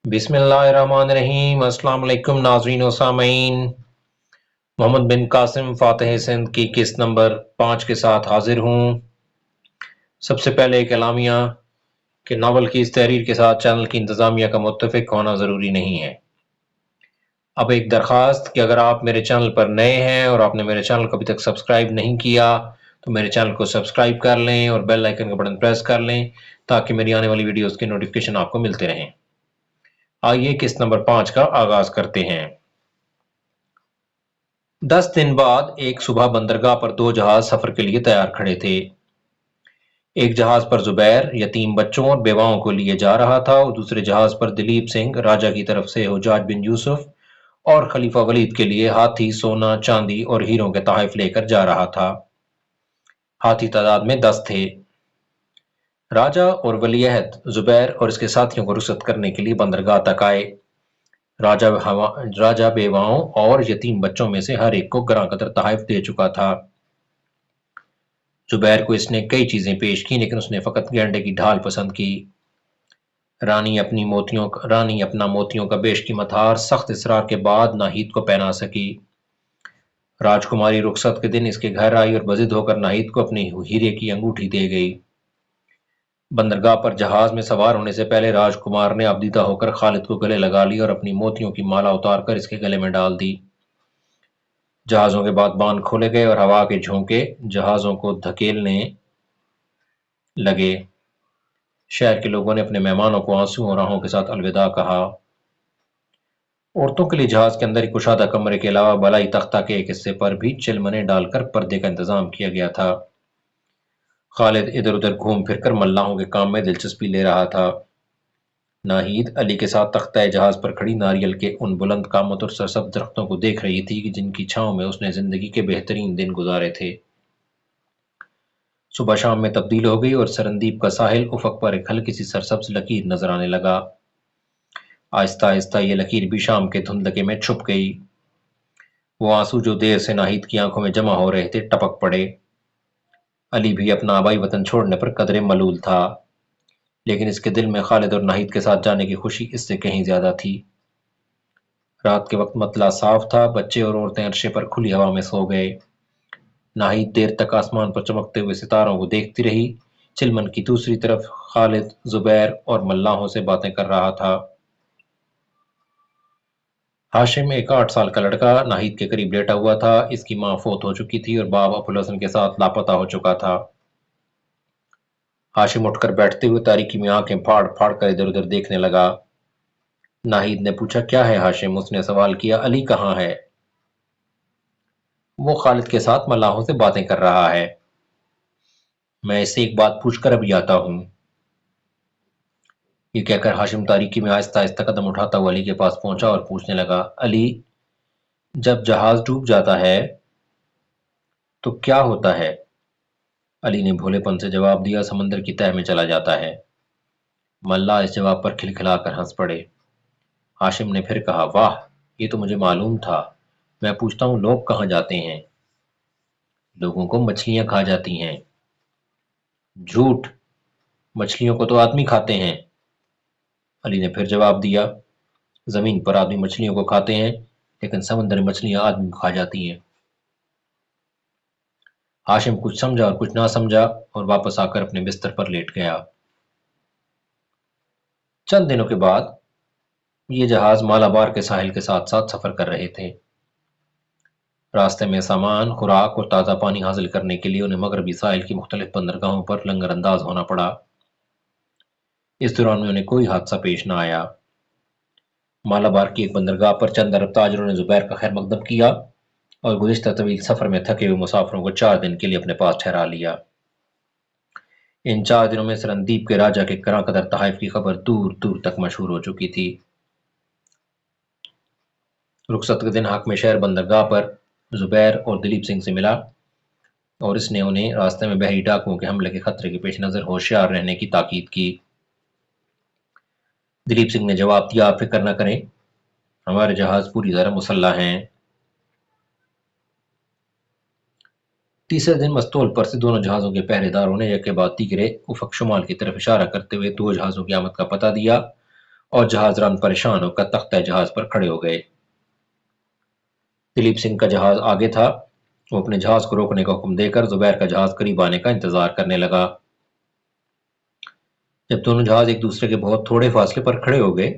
بسم اللہ الرحمن الرحیم۔ السلام علیکم ناظرین و سامعین، محمد بن قاسم فاتح سندھ کی قسط نمبر 5 کے ساتھ حاضر ہوں۔ سب سے پہلے ایک اعلامیہ کہ ناول کی اس تحریر کے ساتھ چینل کی انتظامیہ کا متفق ہونا ضروری نہیں ہے۔ اب ایک درخواست کہ اگر آپ میرے چینل پر نئے ہیں اور آپ نے میرے چینل کو ابھی تک سبسکرائب نہیں کیا تو میرے چینل کو سبسکرائب کر لیں اور بیل آئیکن کا بٹن پریس کر لیں تاکہ میری آنے والی ویڈیوز کی نوٹیفیکیشن آپ کو ملتے رہیں۔ آئیے قسط نمبر 5 کا آغاز کرتے ہیں۔ 10 دن بعد ایک صبح بندرگاہ پر 2 جہاز سفر کے لیے تیار کھڑے تھے۔ ایک جہاز پر زبیر یتیم بچوں اور بیواؤں کو لیے جا رہا تھا اور دوسرے جہاز پر دلیپ سنگھ راجہ کی طرف سے حجاج بن یوسف اور خلیفہ ولید کے لیے ہاتھی، سونا، چاندی اور ہیروں کے تحائف لے کر جا رہا تھا۔ ہاتھی تعداد میں 10 تھے۔ راجہ اور ولی عہد زبیر اور اس کے ساتھیوں کو رخصت کرنے کے لیے بندرگاہ تک آئے۔ راجہ بیواؤں اور یتیم بچوں میں سے ہر ایک کو گراں قدر تحائف دے چکا تھا۔ زبیر کو اس نے کئی چیزیں پیش کی لیکن اس نے فقط گینڈے کی ڈھال پسند کی۔ رانی اپنا موتیوں کا بیش قیمت ہار سخت اصرار کے بعد ناہید کو پہنا سکی۔ راجکماری رخصت کے دن اس کے گھر آئی اور بضد ہو کر ناہید کو اپنی ہیرے کی انگوٹھی دے گئی۔ بندرگاہ پر جہاز میں سوار ہونے سے پہلے راجکمار نے آبدیدہ ہو کر خالد کو گلے لگا لی اور اپنی موتیوں کی مالا اتار کر اس کے گلے میں ڈال دی۔ جہازوں کے بعد بان کھولے گئے اور ہوا کے جھونکے جہازوں کو دھکیلنے لگے۔ شہر کے لوگوں نے اپنے مہمانوں کو آنسو اور آہوں کے ساتھ الوداع کہا۔ عورتوں کے لیے جہاز کے اندر ایک کشادہ کمرے کے علاوہ بالائی تختہ کے ایک حصے پر بھی چلمنے ڈال کر پردے کا انتظام کیا گیا تھا۔ خالد ادھر ادھر گھوم پھر کر ملاحوں کے کام میں دلچسپی لے رہا تھا۔ ناہید علی کے ساتھ تختہ جہاز پر کھڑی ناریل کے ان بلند قامت اور سرسبز درختوں کو دیکھ رہی تھی جن کی چھاؤں میں اس نے زندگی کے بہترین دن گزارے تھے۔ صبح شام میں تبدیل ہو گئی اور سرندیپ کا ساحل افق پر ایک ہلکی سی سرسبز لکیر نظر آنے لگا۔ آہستہ آہستہ یہ لکیر بھی شام کے دھندلکے میں چھپ گئی۔ وہ آنسو جو دیر سے ناہید کی آنکھوں میں جمع ہو رہے تھے ٹپک پڑے۔ علی بھی اپنا آبائی وطن چھوڑنے پر قدرے ملول تھا، لیکن اس کے دل میں خالد اور ناہید کے ساتھ جانے کی خوشی اس سے کہیں زیادہ تھی۔ رات کے وقت مطلع صاف تھا، بچے اور عورتیں عرشے پر کھلی ہوا میں سو گئے۔ ناہید دیر تک آسمان پر چمکتے ہوئے ستاروں کو دیکھتی رہی۔ چلمن کی دوسری طرف خالد زبیر اور ملاحوں سے باتیں کر رہا تھا۔ ہاشم ایک 8 سال کا لڑکا ناہید کے قریب لیٹا ہوا تھا۔ اس کی ماں فوت ہو چکی تھی اور باپ ابوالحسن کے ساتھ لاپتہ ہو چکا تھا۔ ہاشم اٹھ کر بیٹھتے ہوئے تاریکی میں آنکھیں پھاڑ پھاڑ کر ادھر ادھر دیکھنے لگا۔ ناہید نے پوچھا، کیا ہے ہاشم؟ اس نے سوال کیا، علی کہاں ہے؟ وہ خالد کے ساتھ ملاحوں سے باتیں کر رہا ہے۔ میں اس سے ایک بات پوچھ کر ابھی آتا ہوں۔ یہ کہہ کر ہاشم تاریکی میں آہستہ آہستہ قدم اٹھاتا ہوا علی کے پاس پہنچا اور پوچھنے لگا، علی، جب جہاز ڈوب جاتا ہے تو کیا ہوتا ہے؟ علی نے بھولے پن سے جواب دیا، سمندر کی تہہ میں چلا جاتا ہے۔ ملا اس جواب پر کھلکھلا کر ہنس پڑے۔ ہاشم نے پھر کہا، واہ، یہ تو مجھے معلوم تھا۔ میں پوچھتا ہوں، لوگ کہاں جاتے ہیں؟ لوگوں کو مچھلیاں کھا جاتی ہیں۔ جھوٹ، مچھلیوں کو تو آدمی کھاتے ہیں۔ علی نے پھر جواب دیا، زمین پر آدمی مچھلیوں کو کھاتے ہیں لیکن سمندر میں مچھلیاں آدمی کو کھا جاتی ہیں۔ ہاشم کچھ سمجھا اور کچھ نہ سمجھا اور واپس آ کر اپنے بستر پر لیٹ گیا۔ چند دنوں کے بعد یہ جہاز مالابار کے ساحل کے ساتھ ساتھ سفر کر رہے تھے۔ راستے میں سامان، خوراک اور تازہ پانی حاصل کرنے کے لیے انہیں مغربی ساحل کی مختلف بندرگاہوں پر لنگر انداز ہونا پڑا۔ اس دوران میں انہیں کوئی حادثہ پیش نہ آیا۔ مالابار کی ایک بندرگاہ پر چند عرب تاجروں نے زبیر کا خیر مقدم کیا اور گزشتہ طویل سفر میں تھکے ہوئے مسافروں کو 4 دن کے لیے اپنے پاس ٹھہرا لیا۔ ان 4 دنوں میں سرندیپ کے راجہ کے گراں قدر تحائف کی خبر دور دور تک مشہور ہو چکی تھی۔ رخصت کے دن حاکم شہر بندرگاہ پر زبیر اور دلیپ سنگھ سے ملا اور اس نے انہیں راستے میں بحری ڈاکوؤں کے حملے کے خطرے کے پیش نظر ہوشیار رہنے کی تاکید کی۔ دلیپ سنگھ نے جواب دیا، آپ فکر نہ کریں، ہمارے جہاز پوری طرح مسلح ہیں۔ تیسرے دن مستول پر سے دونوں جہازوں کے پہرے داروں نے یک کے بعد دیگرے افق شمال کی طرف اشارہ کرتے ہوئے 2 جہازوں کی آمد کا پتہ دیا اور جہاز ران پریشان ہو کر تختہ جہاز پر کھڑے ہو گئے۔ دلیپ سنگھ کا جہاز آگے تھا۔ وہ اپنے جہاز کو روکنے کا حکم دے کر زبیر کا جہاز قریب آنے کا انتظار کرنے لگا۔ جب دونوں جہاز ایک دوسرے کے بہت تھوڑے فاصلے پر کھڑے ہو گئے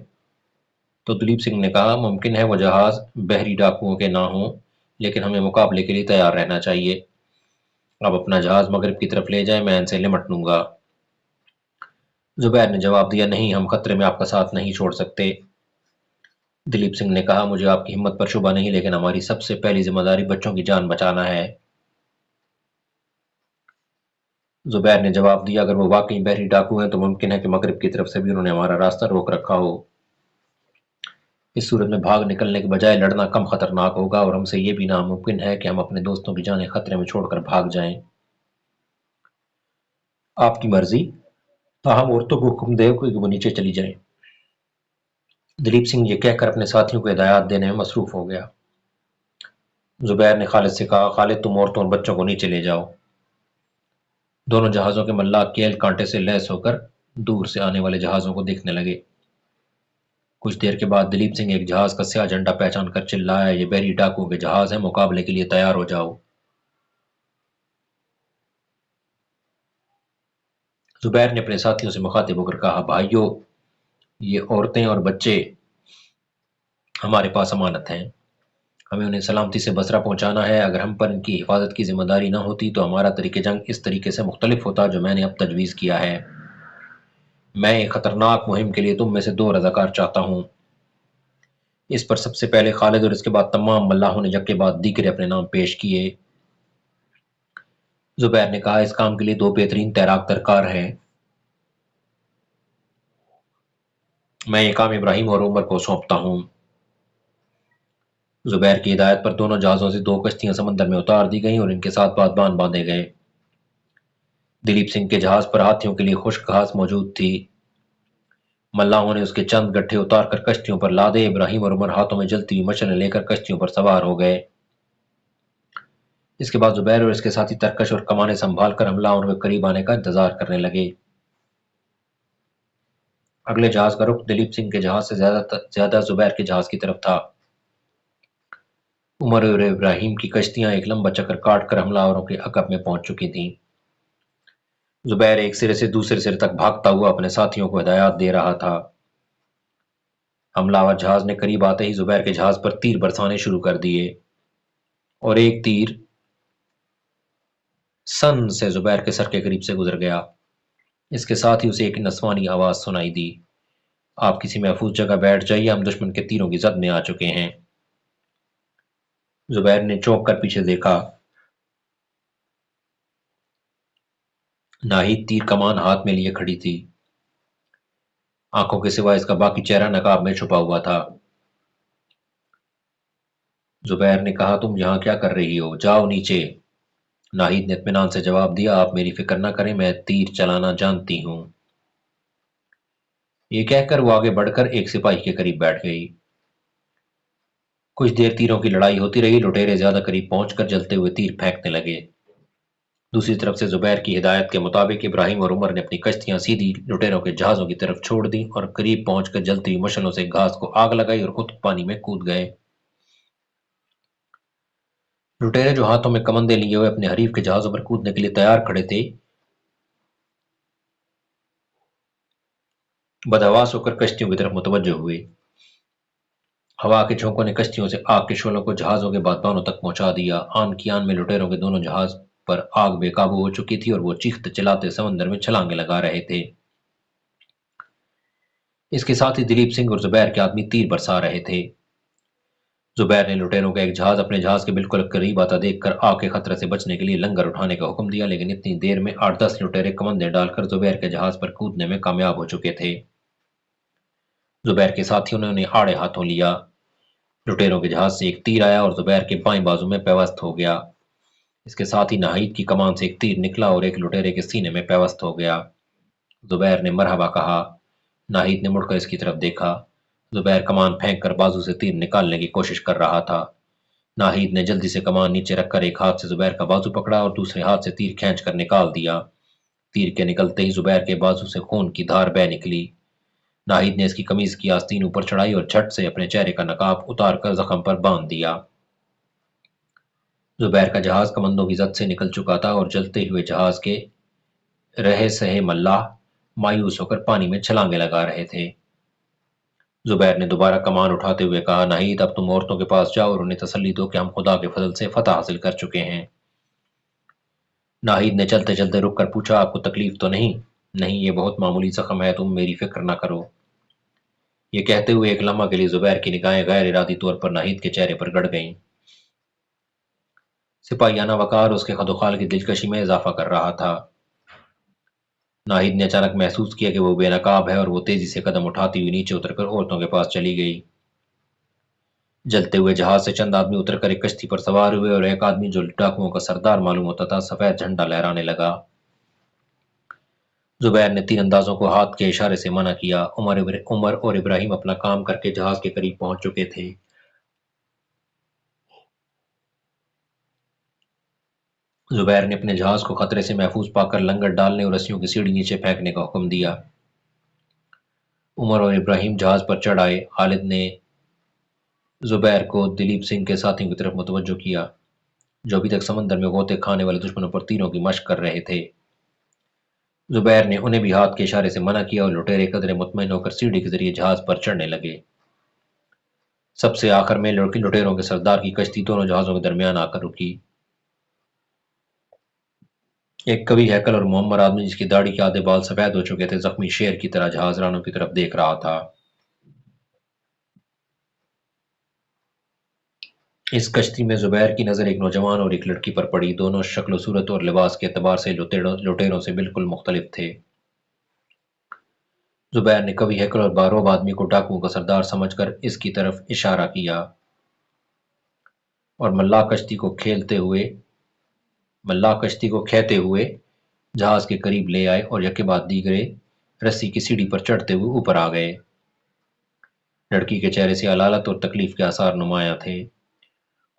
تو دلیپ سنگھ نے کہا، ممکن ہے وہ جہاز بحری ڈاکوؤں کے نہ ہوں، لیکن ہمیں مقابلے کے لیے تیار رہنا چاہیے۔ اب اپنا جہاز مغرب کی طرف لے جائیں، میں ان سے نمٹ لوں گا۔ زبیر نے جواب دیا، نہیں، ہم خطرے میں آپ کا ساتھ نہیں چھوڑ سکتے۔ دلیپ سنگھ نے کہا، مجھے آپ کی ہمت پر شبہ نہیں، لیکن ہماری سب سے پہلی ذمہ داری بچوں کی جان بچانا ہے۔ زبیر نے جواب دیا، اگر وہ واقعی بحری ڈاکو ہیں تو ممکن ہے کہ مغرب کی طرف سے بھی انہوں نے ہمارا راستہ روک رکھا ہو۔ اس صورت میں بھاگ نکلنے کے بجائے لڑنا کم خطرناک ہوگا، اور ہم سے یہ بھی ناممکن ہے کہ ہم اپنے دوستوں کی جانیں خطرے میں چھوڑ کر بھاگ جائیں۔ آپ کی مرضی، تاہم عورتوں کو حکم دے کہ وہ نیچے چلی جائیں۔ دلیپ سنگھ یہ کہہ کر اپنے ساتھیوں کو ہدایات دینے میں مصروف ہو گیا۔ زبیر نے خالد سے کہا، خالد تم عورتوں اور بچوں کو نیچے لے جاؤ۔ دونوں جہازوں کے ملاح کیل کانٹے سے لیس ہو کر دور سے آنے والے جہازوں کو دیکھنے لگے۔ کچھ دیر کے بعد دلیپ سنگھ ایک جہاز کا سیاہ جھنڈا پہچان کر چلایا، یہ بحری ڈاکوؤں کے جہاز ہیں، مقابلے کے لیے تیار ہو جاؤ۔ زبیر نے اپنے ساتھیوں سے مخاطب ہو کر کہا، بھائیو، یہ عورتیں اور بچے ہمارے پاس امانت ہیں، ہمیں انہیں سلامتی سے بصرہ پہنچانا ہے۔ اگر ہم پر ان کی حفاظت کی ذمہ داری نہ ہوتی تو ہمارا طریقہ جنگ اس طریقے سے مختلف ہوتا جو میں نے اب تجویز کیا ہے۔ میں ایک خطرناک مہم کے لیے تم میں سے 2 رضاکار چاہتا ہوں۔ اس پر سب سے پہلے خالد اور اس کے بعد تمام ملاحوں نے یکے بعد دیگرے اپنے نام پیش کیے۔ زبیر نے کہا، اس کام کے لیے 2 بہترین تیراک درکار ہیں۔ میں یہ کام ابراہیم اور عمر کو سونپتا ہوں۔ زبیر کی ہدایت پر دونوں جہازوں سے 2 کشتیاں سمندر میں اتار دی گئیں اور ان کے ساتھ بادبان باندھے گئے۔ دلیپ سنگھ کے جہاز پر ہاتھیوں کے لیے خشک گھاس موجود تھی۔ ملاحوں نے اس کے چند گٹھے اتار کر کشتیوں پر لادے۔ ابراہیم اور عمر ہاتھوں میں جلتی ہوئی مشعلیں لے کر کشتیوں پر سوار ہو گئے۔ اس کے بعد زبیر اور اس کے ساتھی ترکش اور کمانیں سنبھال کر حملہ کے قریب آنے کا انتظار کرنے لگے۔ اگلے جہاز کا رخ دلیپ سنگھ کے جہاز سے زیادہ زبیر کے جہاز کی طرف تھا۔ عمر اور ابراہیم کی کشتیاں ایک لمبا چکر کاٹ کر حملہ آوروں کے عقب میں پہنچ چکی تھیں۔ زبیر ایک سرے سے دوسرے سرے تک بھاگتا ہوا اپنے ساتھیوں کو ہدایات دے رہا تھا۔ حملہ آور جہاز نے قریب آتے ہی زبیر کے جہاز پر تیر برسانے شروع کر دیے، اور ایک تیر سن سے زبیر کے سر کے قریب سے گزر گیا۔ اس کے ساتھ ہی اسے ایک نسوانی آواز سنائی دی، آپ کسی محفوظ جگہ بیٹھ جائیے، ہم دشمن کے تیروں کی زد میں آ چکے ہیں۔ زبیر نے چونک کر پیچھے دیکھا۔ ناہید تیر کمان ہاتھ میں لیے کھڑی تھی، آنکھوں کے سوا اس کا باقی چہرہ نقاب میں چھپا ہوا تھا۔ زبیر نے کہا، تم یہاں کیا کر رہی ہو؟ جاؤ نیچے۔ ناہید نے اطمینان سے جواب دیا، آپ میری فکر نہ کریں، میں تیر چلانا جانتی ہوں۔ یہ کہہ کر وہ آگے بڑھ کر ایک سپاہی کے قریب بیٹھ گئی۔ کچھ دیر تیروں کی لڑائی ہوتی رہی، لٹیرے زیادہ قریب پہنچ کر جلتے ہوئے تیر پھینکنے لگے۔ دوسری طرف سے زبیر کی ہدایت کے مطابق ابراہیم اور عمر نے اپنی کشتیاں سیدھی لٹیروں کے جہازوں کی طرف چھوڑ دیں اور قریب پہنچ کر جلتی ہوئی مشعلوں سے گھاس کو آگ لگائی اور خود پانی میں کود گئے۔ لٹیرے جو ہاتھوں میں کمندیں لیے ہوئے اپنے حریف کے جہازوں پر کودنے کے لیے تیار کھڑے تھے، بدحواس ہو کر کشتیوں کی طرف متوجہ ہوئے۔ ہوا کے جھونکوں نے کشتیوں سے آگ کے شعلوں کو جہازوں کے بادبانوں تک پہنچا دیا۔ آن کی آن میں لٹیروں کے دونوں جہاز پر آگ بے قابو ہو چکی تھی اور وہ چیختے چلاتے سمندر میں چھلانگیں لگا رہے تھے۔ اس کے ساتھ ہی دلیپ سنگھ اور زبیر کے آدمی تیر برسا رہے تھے۔ زبیر نے لٹیروں کا ایک جہاز اپنے جہاز کے بالکل قریب آتا دیکھ کر آگ کے خطرے سے بچنے کے لیے لنگر اٹھانے کا حکم دیا، لیکن اتنی دیر میں 8-10 لٹیرے کمندیں ڈال کر زبیر کے جہاز پر کودنے میں کامیاب ہو چکے تھے۔ زبیر کے ساتھیوں نے انہیں آڑے ہاتھوں لیا۔ لٹیروں کے جہاز سے ایک تیر آیا اور زبیر کے بائیں بازو میں پیوست ہو گیا۔ اس کے ساتھ ہی ناہید کی کمان سے ایک تیر نکلا اور ایک لٹیرے کے سینے میں پیوست ہو گیا۔ زبیر نے مرحبا کہا۔ ناہید نے مڑ کر اس کی طرف دیکھا۔ زبیر کمان پھینک کر بازو سے تیر نکالنے کی کوشش کر رہا تھا۔ ناہید نے جلدی سے کمان نیچے رکھ کر ایک ہاتھ سے زبیر کا بازو پکڑا اور دوسرے ہاتھ سے تیر کھینچ کر نکال دیا۔ تیر کے نکلتے ہی زبیر کے بازو سے خون کی دھار بہہ نکلی۔ ناہید نے اس کی قمیض کی آستین اوپر چڑھائی اور جھٹ سے اپنے چہرے کا نقاب اتار کر زخم پر باندھ دیا۔ زبیر کا جہاز کمندوں کی زد سے نکل چکا تھا اور جلتے ہوئے جہاز کے رہے سہے ملاح مایوس ہو کر پانی میں چھلانگیں لگا رہے تھے۔ زبیر نے دوبارہ کمان اٹھاتے ہوئے کہا، ناہید اب تم عورتوں کے پاس جاؤ اور انہیں تسلی دو کہ ہم خدا کے فضل سے فتح حاصل کر چکے ہیں۔ ناہید نے چلتے چلتے رک کر پوچھا، آپ کو تکلیف تو نہیں؟ نہیں، یہ بہت معمولی زخم ہے، تم میری فکر نہ کرو۔ یہ کہتے ہوئے ایک لمحہ کے لیے زبیر کی نگاہیں غیر ارادی طور پر ناہید کے چہرے پر گڑ گئیں۔ سپاہیانہ وقار اس کے خد و خال کی دلکشی میں اضافہ کر رہا تھا۔ ناہید نے اچانک محسوس کیا کہ وہ بے نقاب ہے اور وہ تیزی سے قدم اٹھاتی ہوئی نیچے اتر کر عورتوں کے پاس چلی گئی۔ جلتے ہوئے جہاز سے چند آدمی اتر کر ایک کشتی پر سوار ہوئے اور ایک آدمی جو ڈاکوؤں کا سردار معلوم ہوتا تھا سفید جھنڈا لہرانے لگا۔ زبیر نے تیر اندازوں کو ہاتھ کے اشارے سے منع کیا۔ عمر اور ابراہیم اپنا کام کر کے جہاز کے قریب پہنچ چکے تھے۔ زبیر نے اپنے جہاز کو خطرے سے محفوظ پا کر لنگر ڈالنے اور رسیوں کی سیڑھی نیچے پھینکنے کا حکم دیا۔ عمر اور ابراہیم جہاز پر چڑھ آئے۔ خالد نے زبیر کو دلیپ سنگھ کے ساتھیوں کی طرف متوجہ کیا، جو ابھی تک سمندر میں غوطے کھانے والے دشمنوں پر تیروں کی مشق کر رہے تھے۔ زبیر نے انہیں بھی ہاتھ کے اشارے سے منع کیا اور لٹیرے قدرے مطمئن ہو کر سیڑھی کے ذریعے جہاز پر چڑھنے لگے۔ سب سے آخر میں لٹیروں کے سردار کی کشتی دونوں جہازوں کے درمیان آ کر رکی۔ ایک کبھی ہیکل اور معمر آدمی جس کی داڑھی کے آدھے بال سفید ہو چکے تھے زخمی شیر کی طرح جہاز رانوں کی طرف دیکھ رہا تھا۔ اس کشتی میں زبیر کی نظر ایک نوجوان اور ایک لڑکی پر پڑی۔ دونوں شکل و صورت اور لباس کے اعتبار سے لٹیروں سے بالکل مختلف تھے۔ زبیر نے کبھی ہیکل اور باروب آدمی کو ڈاکوؤں کا سردار سمجھ کر اس کی طرف اشارہ کیا اور ملاح کشتی کو کھیتے ہوئے جہاز کے قریب لے آئے اور یکے بعد دیگرے رسی کی سیڑھی پر چڑھتے ہوئے اوپر آ گئے۔ لڑکی کے چہرے سے علالت اور تکلیف کے آثار نمایاں تھے۔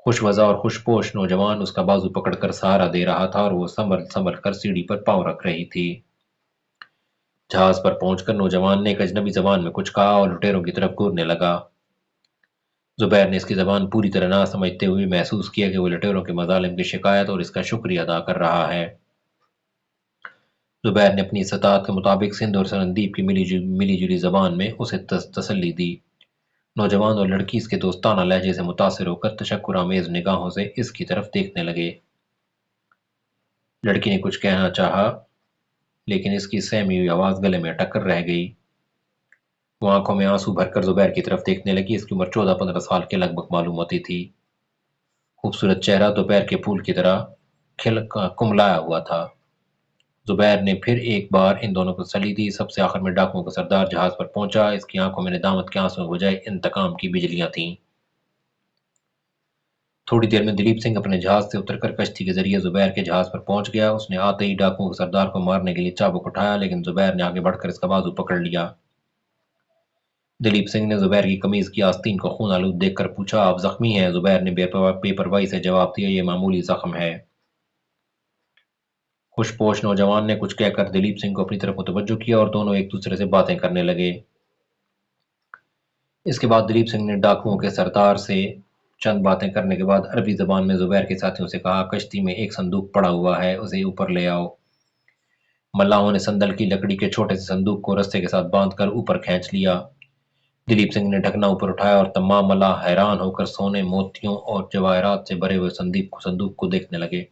خوش وضع اور خوش پوش نوجوان اس کا بازو پکڑ کر سہارا دے رہا تھا اور وہ سنبھل کر سیڑھی پر پاؤں رکھ رہی تھی۔ جہاز پر پہنچ کر نوجوان نے ایک اجنبی زبان میں کچھ کہا اور لٹیروں کی طرف گورنے لگا۔ زبیر نے اس کی زبان پوری طرح نہ سمجھتے ہوئے محسوس کیا کہ وہ لٹیروں کے مظالم کی شکایت اور اس کا شکریہ ادا کر رہا ہے۔ زبیر نے اپنی استطاعت کے مطابق سندھ اور سرندیپ کی ملی جلی زبان میں اسے تسلی دی۔ نوجوان اور لڑکی اس کے دوستانہ لہجے سے متاثر ہو کر تشکر آمیز نگاہوں سے اس کی طرف دیکھنے لگے۔ لڑکی نے کچھ کہنا چاہا لیکن اس کی سہمی ہوئی آواز گلے میں اٹک کر رہ گئی۔ وہ آنکھوں میں آنسو بھر کر زبیر کی طرف دیکھنے لگی۔ اس کی عمر 14-15 سال کے لگ بھگ معلوم ہوتی تھی۔ خوبصورت چہرہ دوپہر کے پھول کی طرح کملایا ہوا تھا۔ زبیر نے پھر ایک بار ان دونوں کو تسلی دی۔ سب سے آخر میں ڈاکوؤں کا سردار جہاز پر پہنچا۔ اس کی آنکھوں میں ندامت کے آنسوں کے بجائے انتقام کی بجلیاں تھیں۔ تھوڑی دیر میں دلیپ سنگھ اپنے جہاز سے اتر کر کشتی کے ذریعے زبیر کے جہاز پر پہنچ گیا۔ اس نے آتے ہی ڈاکوؤں کے سردار کو مارنے کے لیے چابک اٹھایا لیکن زبیر نے آگے بڑھ کر اس کا بازو پکڑ لیا۔ دلیپ سنگھ نے زبیر کی قمیض کی آستین کو خون آلود دیکھ کر پوچھا، آپ زخمی ہیں؟ زبیر نے بے پرواہی سے جواب دیا، یہ معمولی زخم ہے۔ خوش پوش نوجوان نے کچھ کہہ کر دلیپ سنگھ کو اپنی طرف متوجہ کیا اور دونوں ایک دوسرے سے باتیں کرنے لگے۔ اس کے بعد دلیپ سنگھ نے ڈاکوؤں کے سردار سے چند باتیں کرنے کے بعد عربی زبان میں زبیر کے ساتھیوں سے کہا، کشتی میں ایک صندوق پڑا ہوا ہے، اسے اوپر لے آؤ۔ ملاحوں نے سندل کی لکڑی کے چھوٹے سے صندوق کو رسے کے ساتھ باندھ کر اوپر کھینچ لیا۔ دلیپ سنگھ نے ڈھکنا اوپر اٹھایا اور تمام ملاح حیران ہو کر سونے، موتیوں اور جواہرات سے بھرے ہوئے صندوق کو دیکھنے لگے۔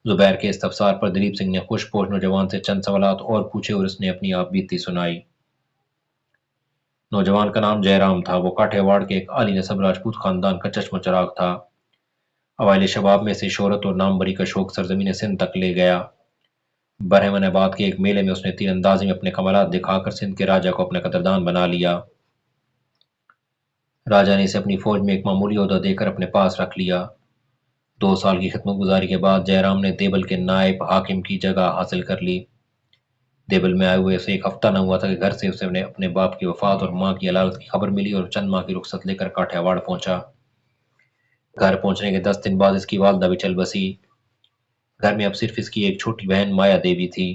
زبیر کے استفسار پر دلیپ سنگھ نے خوش پوش نوجوان سے چند سوالات اور پوچھے اور اس نے اپنی آپ بیتی سنائی۔ نوجوان کا نام جے رام تھا۔ وہ کاٹھے واڑ کے ایک عالی نسب راجپوت خاندان کا چشم و چراغ تھا۔ اوائل شباب میں سے شہرت اور نام بری کا شوق سرزمین سندھ تک لے گیا۔ برہمن آباد کے ایک میلے میں اس نے تیر اندازی میں اپنے کمالات دکھا کر سندھ کے راجا کو اپنا قدردان بنا لیا۔ راجا نے اسے اپنی فوج میں ایک معمولی عہدہ دے کر اپنے پاس رکھ لیا۔ 2 سال کی خدمت گزاری کے بعد جے رام نے دیبل کے نائب حاکم کی جگہ حاصل کر لی۔ دیبل میں آئے ہوئے اسے ایک ہفتہ نہ ہوا تھا کہ گھر سے اسے اپنے باپ کی وفات اور ماں کی علالت کی خبر ملی اور چند ماہ کی رخصت لے کر کاٹھیا واڑ پہنچا۔ گھر پہنچنے کے 10 دن بعد اس کی والدہ بھی چل بسی۔ گھر میں اب صرف اس کی ایک چھوٹی بہن مایا دیوی تھی۔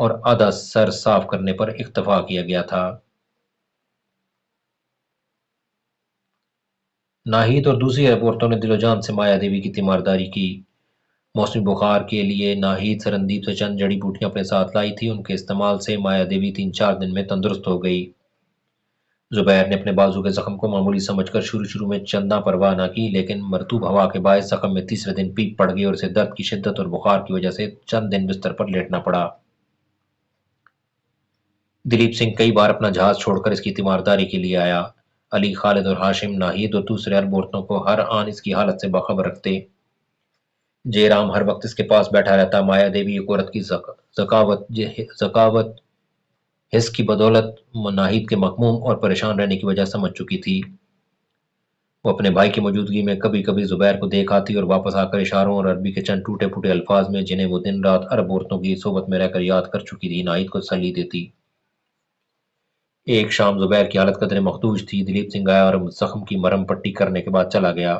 اور آدھا سر صاف کرنے پر اکتفا کیا گیا تھا۔ ناہید اور دوسری عورتوں نے دل و جان سے مایا دیوی کی تیمارداری کی۔ موسمی بخار کے لیے ناہید سرندیپ سے چند جڑی بوٹیاں اپنے ساتھ لائی تھی۔ ان کے استعمال سے مایا دیوی 3-4 دن میں تندرست ہو گئی۔ زبیر نے اپنے بازو کے زخم کو معمولی سمجھ کر شروع میں چنداں پرواہ نہ کی، لیکن مرطوب ہوا کے باعث زخم میں تیسرے دن پیپ پڑ گئی اور اسے درد کی شدت اور بخار کی وجہ سے چند دن بستر پر لیٹنا پڑا۔ دلیپ سنگھ کئی بار اپنا جہاز چھوڑ کر اس کی تیمارداری کے لیے آیا۔ علی، خالد اور ہاشم ناہید اور دوسرے عرب عورتوں کو ہر آن اس کی حالت سے باخبر رکھتے۔ جے رام ہر وقت اس کے پاس بیٹھا رہتا۔ مایا دیوی ایک عورت کی ذکاوت حس کی بدولت ناہید کے مغموم اور پریشان رہنے کی وجہ سمجھ چکی تھی۔ وہ اپنے بھائی کی موجودگی میں کبھی کبھی زبیر کو دیکھ آتی اور واپس آ کر اشاروں اور عربی کے چند ٹوٹے پھوٹے الفاظ میں، جنہیں وہ دن رات عرب عورتوں کی صحبت میں رہ کر یاد کر چکی تھی، ناہید کو تسلی دیتی۔ ایک شام زبیر کی حالت قدرے مخدوش تھی۔ دلیپ سنگھ آیا اور زخم کی مرہم پٹی کرنے کے بعد چلا گیا۔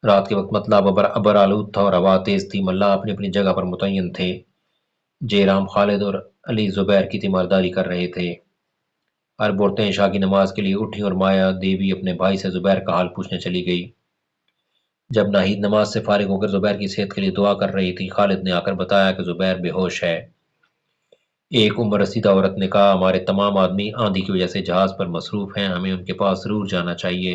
رات کے وقت مطلع ابر آلود تھا اور ہوا تیز تھی۔ ملا اپنی اپنی جگہ پر متعین تھے۔ جے رام، خالد اور علی زبیر کی تیمارداری کر رہے تھے۔ عرب عورتیں عشاء کی نماز کے لیے اٹھیں اور مایا دیوی اپنے بھائی سے زبیر کا حال پوچھنے چلی گئی۔ جب ناہید نماز سے فارغ ہو کر زبیر کی صحت کے لیے دعا کر رہی تھی، خالد نے آ کر بتایا کہ زبیر بے ہوش ہے۔ ایک عمر رسیدہ عورت نے کہا، ہمارے تمام آدمی آندھی کی وجہ سے جہاز پر مصروف ہیں، ہمیں ان کے پاس ضرور جانا چاہیے۔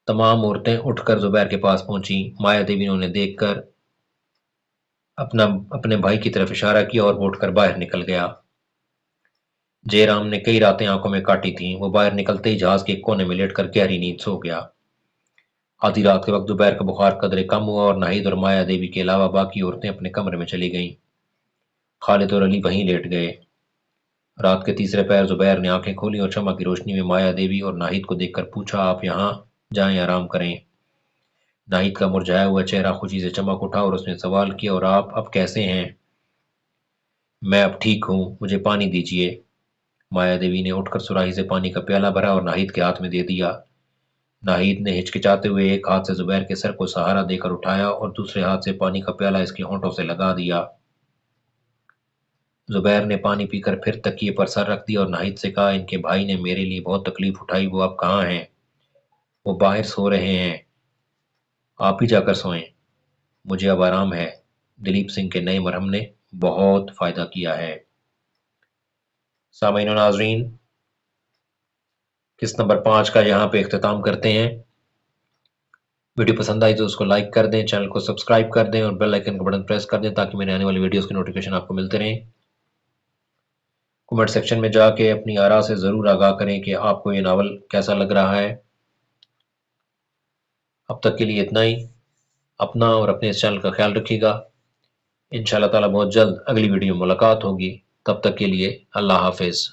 تمام عورتیں اٹھ کر زبیر کے پاس پہنچیں۔ مایا دیوی نے انہیں دیکھ کر اپنے بھائی کی طرف اشارہ کیا اور وہ اٹھ کر باہر نکل گیا۔ جے رام نے کئی راتیں آنکھوں میں کاٹی تھیں۔ وہ باہر نکلتے ہی جہاز کے ایک کونے میں لیٹ کر گہری نیند سو گیا۔ آدھی رات کے وقت زبیر کا بخار قدرے کم ہوا اور ناہید اور مایا دیوی کے علاوہ باقی عورتیں اپنے کمرے میں چلی گئیں۔ خالد اور علی وہیں لیٹ گئے۔ رات کے تیسرے پہر زبیر نے آنکھیں کھولی اور شمع کی روشنی میں مایا دیوی اور ناہید کو دیکھ کر پوچھا، آپ یہاں جائیں آرام کریں۔ ناہید کا مرجھایا ہوا چہرہ خوشی سے چمک اٹھا اور اس نے سوال کیا، اور آپ اب کیسے ہیں؟ میں اب ٹھیک ہوں، مجھے پانی دیجیے۔ مایا دیوی نے اٹھ کر سراہی سے پانی کا پیالہ بھرا اور ناہید کے ہاتھ میں دے دیا۔ ناہید نے ہچکچاتے ہوئے ایک ہاتھ سے زبیر کے سر کو سہارا دے کر اٹھایا اور دوسرے ہاتھ سے پانی کا پیالہ اس کے ہونٹوں سے لگا دیا۔ زبیر نے پانی پی کر پھر تکیے پر سر رکھ دیا اور ناہید سے کہا، ان کے بھائی نے میرے لیے بہت تکلیف اٹھائی، وہ اب کہاں ہیں؟ وہ باہر سو رہے ہیں، آپ ہی جا کر سوئیں، مجھے اب آرام ہے۔ دلیپ سنگھ کے نئے مرہم نے بہت فائدہ کیا ہے۔ سامعین و ناظرین، قسط نمبر 5 کا یہاں پہ اختتام کرتے ہیں۔ ویڈیو پسند آئی تو اس کو لائک کر دیں، چینل کو سبسکرائب کر دیں اور بیل آئیکن کا بٹن پریس کر دیں تاکہ میرے آنے والی ویڈیوز کی نوٹیفیکیشن آپ کو ملتے رہیں۔ کمنٹ سیکشن میں جا کے اپنی آراء سے ضرور آگاہ کریں کہ آپ کو یہ ناول کیسا لگ رہا ہے۔ اب تک کے لیے اتنا ہی۔ اپنا اور اپنے اس چینل کا خیال رکھیے گا۔ انشاءاللہ تعالی بہت جلد اگلی ویڈیو میں ملاقات ہوگی۔ تب تک کے لیے اللہ حافظ۔